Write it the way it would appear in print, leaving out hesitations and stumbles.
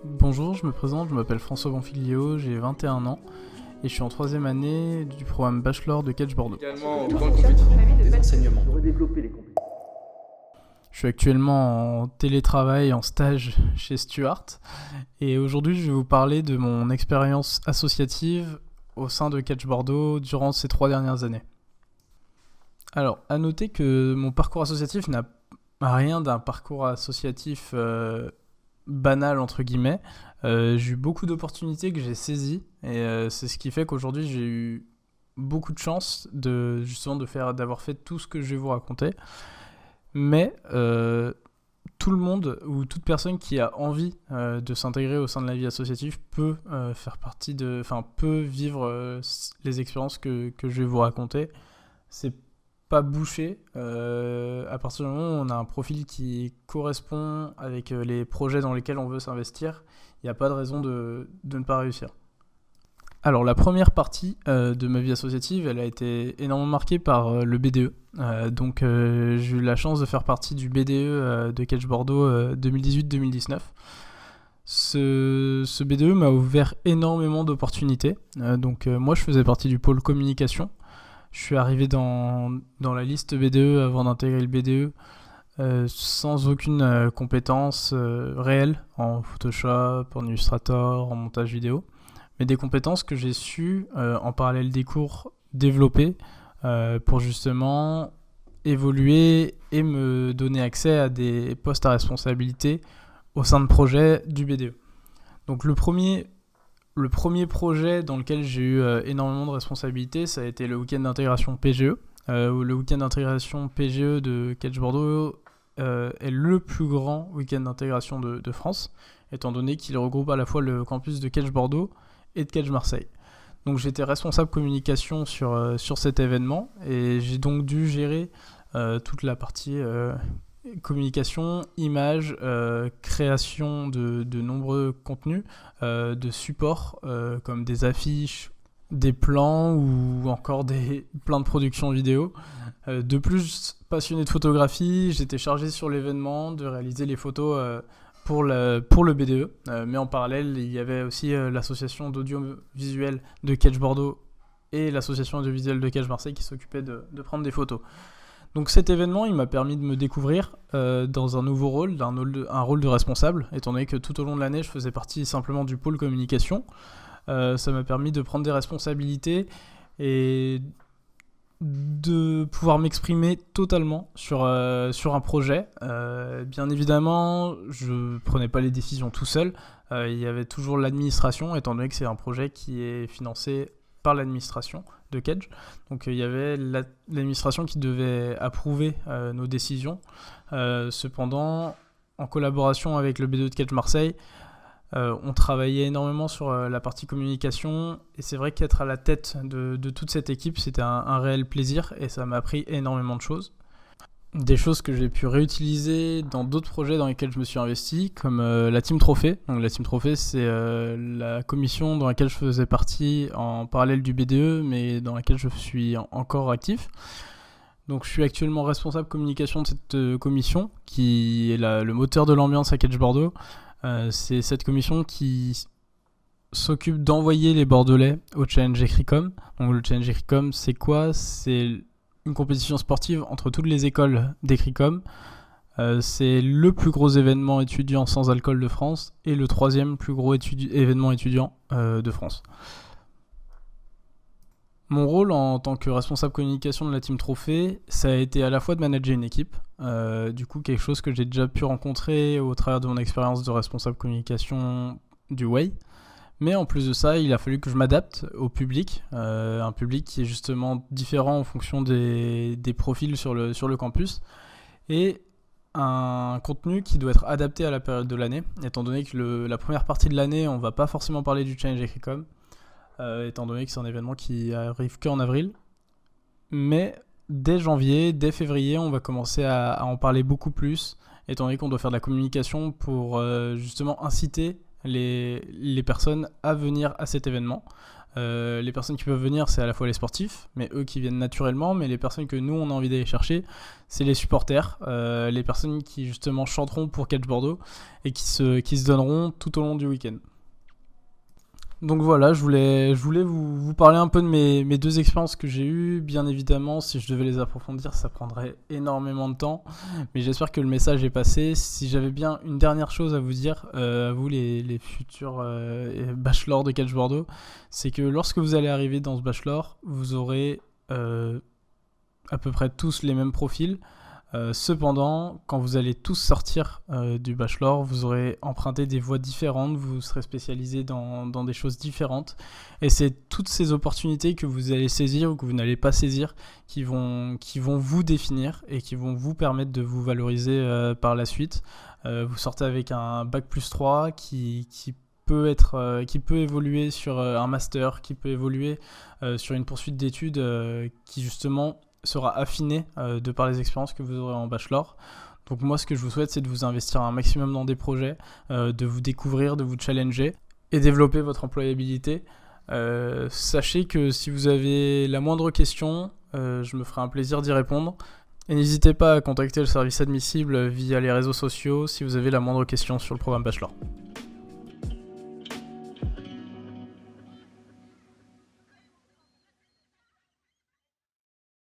Bonjour, je me présente, je m'appelle François Bonfiglio, j'ai 21 ans et je suis en troisième année du programme Bachelor de Catch Bordeaux. Également en grande compétition. Des enseignements. Je suis actuellement en télétravail, en stage chez Stuart et aujourd'hui je vais vous parler de mon expérience associative au sein de Catch Bordeaux durant ces 3 dernières années. Alors, à noter que mon parcours associatif n'a rien d'un parcours associatif banal entre guillemets. J'ai eu beaucoup d'opportunités que j'ai saisies et c'est ce qui fait qu'aujourd'hui j'ai eu beaucoup de chance d'avoir fait tout ce que je vais vous raconter. Mais tout le monde ou toute personne qui a envie de s'intégrer au sein de la vie associative peut peut vivre les expériences que je vais vous raconter. C'est pas bouché à partir du moment où on a un profil qui correspond avec les projets dans lesquels on veut s'investir. Il n'y a pas de raison de ne pas réussir. Alors la première partie de ma vie associative, elle a été énormément marquée par le BDE. J'ai eu la chance de faire partie du BDE de Catch Bordeaux 2018-2019. Ce BDE m'a ouvert énormément d'opportunités. Moi je faisais partie du pôle communication. Je suis arrivé dans la liste BDE avant d'intégrer le BDE sans aucune compétence réelle en Photoshop, en Illustrator, en montage vidéo, mais des compétences que j'ai su en parallèle des cours développer pour justement évoluer et me donner accès à des postes à responsabilité au sein de projets du BDE. Donc le premier projet dans lequel j'ai eu énormément de responsabilités, ça a été le week-end d'intégration PGE. Le week-end d'intégration PGE de Catch Bordeaux est le plus grand week-end d'intégration de France, étant donné qu'il regroupe à la fois le campus de Catch Bordeaux et de Catch Marseille. Donc j'étais responsable communication sur cet événement et j'ai donc dû gérer toute la partie communication, images, création de nombreux contenus, de supports comme des affiches, des plans ou encore des plans de production vidéo. De plus, passionné de photographie, j'étais chargé sur l'événement de réaliser les photos pour le BDE. Mais en parallèle, il y avait aussi l'association d'audiovisuel de Catch Bordeaux et l'association audiovisuelle de Catch Marseille qui s'occupaient de prendre des photos. Donc cet événement, il m'a permis de me découvrir dans un nouveau rôle, un rôle de responsable, étant donné que tout au long de l'année, je faisais partie simplement du pôle communication. Ça m'a permis de prendre des responsabilités et de pouvoir m'exprimer totalement sur un projet. Bien évidemment, je ne prenais pas les décisions tout seul. Il y avait toujours l'administration, étant donné que c'est un projet qui est financé par l'administration de Catch. Donc il y avait l'administration qui devait approuver nos décisions. Cependant, en collaboration avec le BDE de Catch Marseille, on travaillait énormément sur la partie communication et c'est vrai qu'être à la tête de toute cette équipe, c'était un réel plaisir et ça m'a appris énormément de choses. Des choses que j'ai pu réutiliser dans d'autres projets dans lesquels je me suis investi, comme la Team Trophée. Donc la Team Trophée, c'est la commission dans laquelle je faisais partie en parallèle du BDE, mais dans laquelle je suis encore actif. Donc je suis actuellement responsable communication de cette commission, qui est le moteur de l'ambiance à Catch Bordeaux. C'est cette commission qui s'occupe d'envoyer les Bordelais au Challenge Ecricom. Donc le Challenge Ecricom, c'est quoi ? C'est une compétition sportive entre toutes les écoles d'Ecricom. C'est le plus gros événement étudiant sans alcool de France et le 3e plus gros événement étudiant de France. Mon rôle en tant que responsable communication de la Team Trophée, ça a été à la fois de manager une équipe, du coup quelque chose que j'ai déjà pu rencontrer au travers de mon expérience de responsable communication du Way. Mais en plus de ça, il a fallu que je m'adapte au public, un public qui est justement différent en fonction des profils sur le campus, et un contenu qui doit être adapté à la période de l'année, étant donné que la première partie de l'année, on ne va pas forcément parler du Challenge Ecricom, étant donné que c'est un événement qui arrive qu'en avril. Mais dès janvier, dès février, on va commencer à en parler beaucoup plus, étant donné qu'on doit faire de la communication pour justement inciter les personnes à venir à cet événement. Les personnes qui peuvent venir, c'est à la fois les sportifs, mais eux qui viennent naturellement, mais les personnes que nous on a envie d'aller chercher, c'est les supporters, les personnes qui justement chanteront pour Catch Bordeaux et qui se donneront tout au long du week-end. Donc voilà, je voulais vous parler un peu de mes deux expériences que j'ai eues. Bien évidemment, si je devais les approfondir, ça prendrait énormément de temps. Mais j'espère que le message est passé. Si j'avais bien une dernière chose à vous dire, à vous les futurs bachelors de Catch Bordeaux, c'est que lorsque vous allez arriver dans ce bachelor, vous aurez à peu près tous les mêmes profils. Cependant, quand vous allez tous sortir du bachelor, vous aurez emprunté des voies différentes, vous serez spécialisé dans des choses différentes. Et c'est toutes ces opportunités que vous allez saisir ou que vous n'allez pas saisir qui vont vous définir et qui vont vous permettre de vous valoriser par la suite. Vous sortez avec un bac+3 qui peut évoluer sur un master, qui peut évoluer sur une poursuite d'études qui justement sera affiné de par les expériences que vous aurez en bachelor. Donc moi, ce que je vous souhaite, c'est de vous investir un maximum dans des projets, de vous découvrir, de vous challenger et développer votre employabilité. Sachez que si vous avez la moindre question, je me ferai un plaisir d'y répondre. Et n'hésitez pas à contacter le service admissible via les réseaux sociaux si vous avez la moindre question sur le programme bachelor.